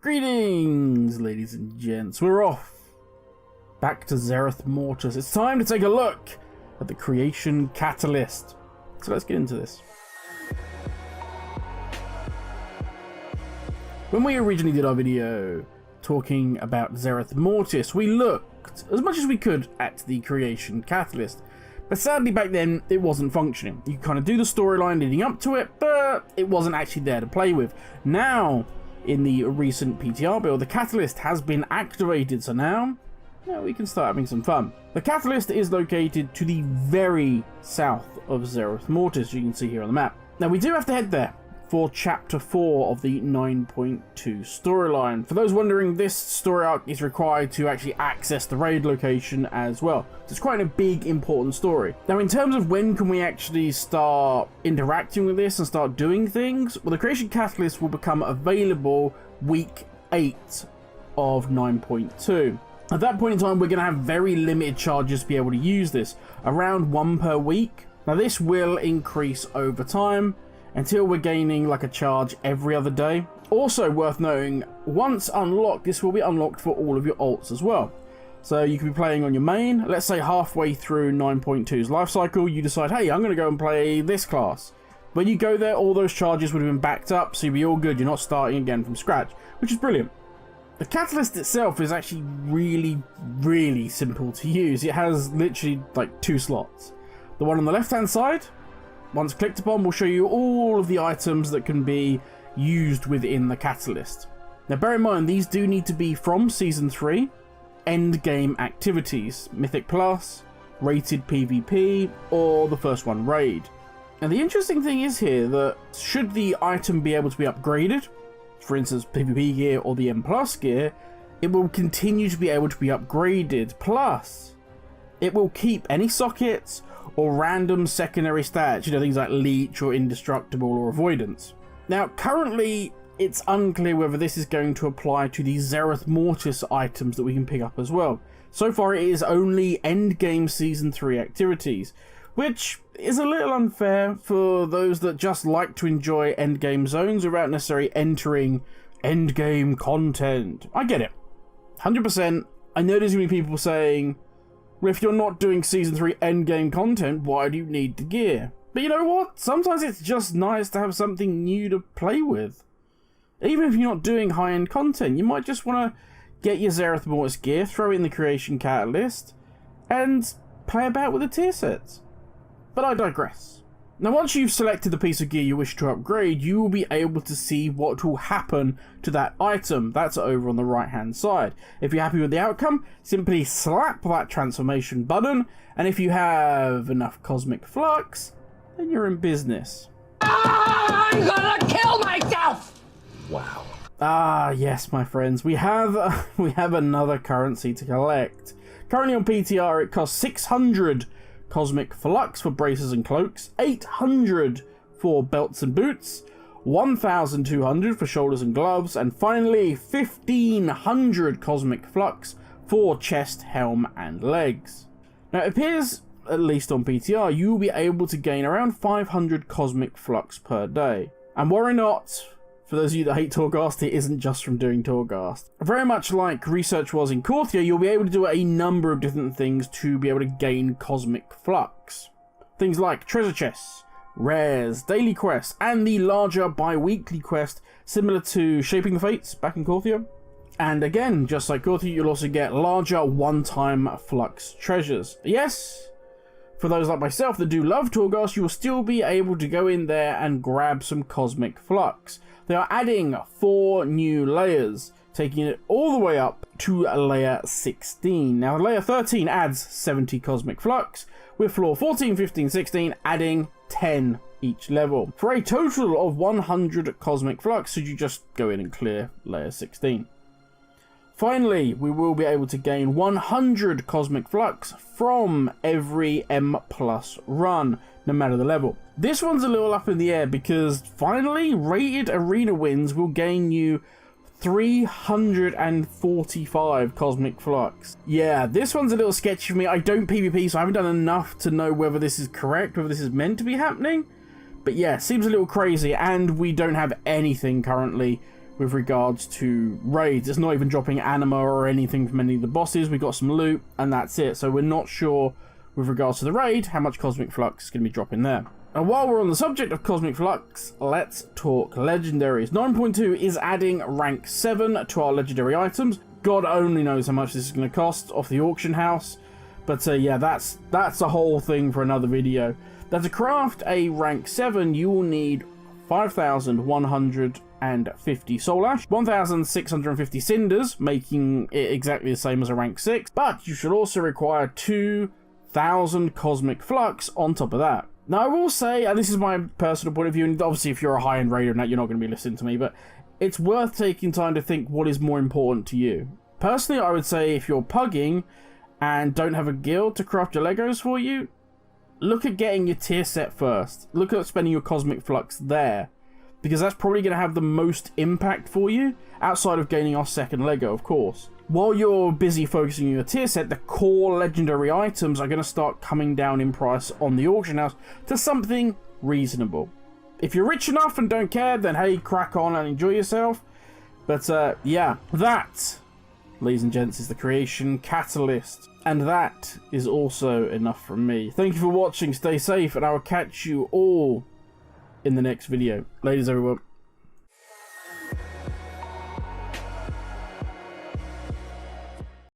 Greetings, ladies and gents. We're off. Back to Zereth Mortis. It's time to take a look at the creation catalyst. So let's get into this. When we originally did our video talking about Zereth Mortis, we looked as much as we could at the creation catalyst. But sadly back then it wasn't functioning. You kind of do the storyline leading up to it, but it wasn't actually there to play with. Now, in the recent PTR build, the catalyst has been activated, so now we can start having some fun. The catalyst is located to the very south of Zereth Mortis, you can see here on the map. Now we do have to head there for chapter 4 of the 9.2 storyline. For those wondering, this story arc is required to actually access the raid location as well. So it's quite a big, important story. Now in terms of when can we actually start interacting with this and start doing things, well, the creation catalyst will become available week 8 of 9.2. At that point in time, we're going to have very limited charges to be able to use this, around 1 per week. Now this will increase over time until we're gaining like a charge every other day. Also worth noting, once unlocked, this will be unlocked for all of your alts as well. So you can be playing on your main, let's say halfway through 9.2's life cycle, you decide, hey, I'm going to go and play this class. When you go there, all those charges would have been backed up, so you'll be all good. You're not starting again from scratch, which is brilliant. The catalyst itself is actually really simple to use. It has literally like 2 slots. The one on the left hand side, once clicked upon, will show you all of the items that can be used within the catalyst. Now bear in mind, these do need to be from Season 3, end game activities, Mythic Plus, rated PvP, or the first one, Raid. And the interesting thing is here that should the item be able to be upgraded, for instance PvP gear or the M Plus gear, it will continue to be able to be upgraded, plus it will keep any sockets or random secondary stats, you know, things like leech or indestructible or avoidance. Now currently it's unclear whether this is going to apply to the Zereth Mortis items that we can pick up as well. So far it is only endgame season 3 activities, which is a little unfair for those that just like to enjoy endgame zones without necessarily entering endgame content. I get it, 100%. I know there's going to be people saying, well, if you're not doing Season 3 endgame content, why do you need the gear? But you know what? Sometimes it's just nice to have something new to play with. Even if you're not doing high-end content, you might just want to get your Zereth Mortis gear, throw it in the creation catalyst, and play about with the tier sets. But I digress. Now once you've selected the piece of gear you wish to upgrade, you will be able to see what will happen to that item. That's over on the right hand side. If you're happy with the outcome, simply slap that transformation button, and if you have enough cosmic flux, then you're in business. I'm gonna kill myself! Wow. Ah yes, my friends, we have another currency to collect. Currently on PTR it costs 600 cosmic flux for braces and cloaks, 800 for belts and boots, 1,200 for shoulders and gloves, and finally 1,500 cosmic flux for chest, helm and legs. Now it appears, at least on PTR, you will be able to gain around 500 cosmic flux per day. And worry not, for those of you that hate Torghast, it isn't just from doing Torghast. Very much like research was in Korthia, you'll be able to do a number of different things to be able to gain cosmic flux. Things like treasure chests, rares, daily quests, and the larger bi-weekly quest similar to Shaping the Fates back in Korthia. And again, just like Korthia, you'll also get larger one-time flux treasures. Yes, for those like myself that do love Torghast, you will still be able to go in there and grab some cosmic flux. They are adding 4 new layers, taking it all the way up to layer 16. Now layer 13 adds 70 cosmic flux, with floor 14, 15, 16 adding 10 each level, for a total of 100 cosmic flux should you just go in and clear layer 16. Finally, we will be able to gain 100 cosmic flux from every M plus run, no matter the level. This one's a little up in the air because finally, rated arena wins will gain you 345 cosmic flux. Yeah, this one's a little sketchy for me. I don't PvP, so I haven't done enough to know whether this is correct, whether this is meant to be happening. But yeah, seems a little crazy, and we don't have anything currently with regards to raids. It's not even dropping anima or anything from any of the bosses. We got some loot, and that's it. So we're not sure with regards to the raid how much Cosmic Flux is going to be dropping there. And while we're on the subject of Cosmic Flux, let's talk legendaries. 9.2 is adding rank 7 to our legendary items. God only knows how much this is going to cost off the auction house. But yeah, that's a whole thing for another video. Now, to craft a rank 7, you will need 5,150 soul ash, 1,650 cinders, making it exactly the same as a rank 6. But you should also require 2,000 Cosmic Flux on top of that. Now, I will say, and this is my personal point of view, and obviously if you're a high-end raider and that, you're not going to be listening to me, but it's worth taking time to think what is more important to you. Personally, I would say if you're pugging and don't have a guild to craft your Legos for you, look at getting your tier set first. Look at spending your Cosmic Flux there, because that's probably going to have the most impact for you, outside of gaining our second Lego, of course. While you're busy focusing on your tier set, the core legendary items are going to start coming down in price on the auction house to something reasonable. If you're rich enough and don't care, then hey, crack on and enjoy yourself. But yeah, that, ladies and gents, is the creation catalyst. And that is also enough from me. Thank you for watching, stay safe, and I will catch you all in the next video. Ladies, everyone.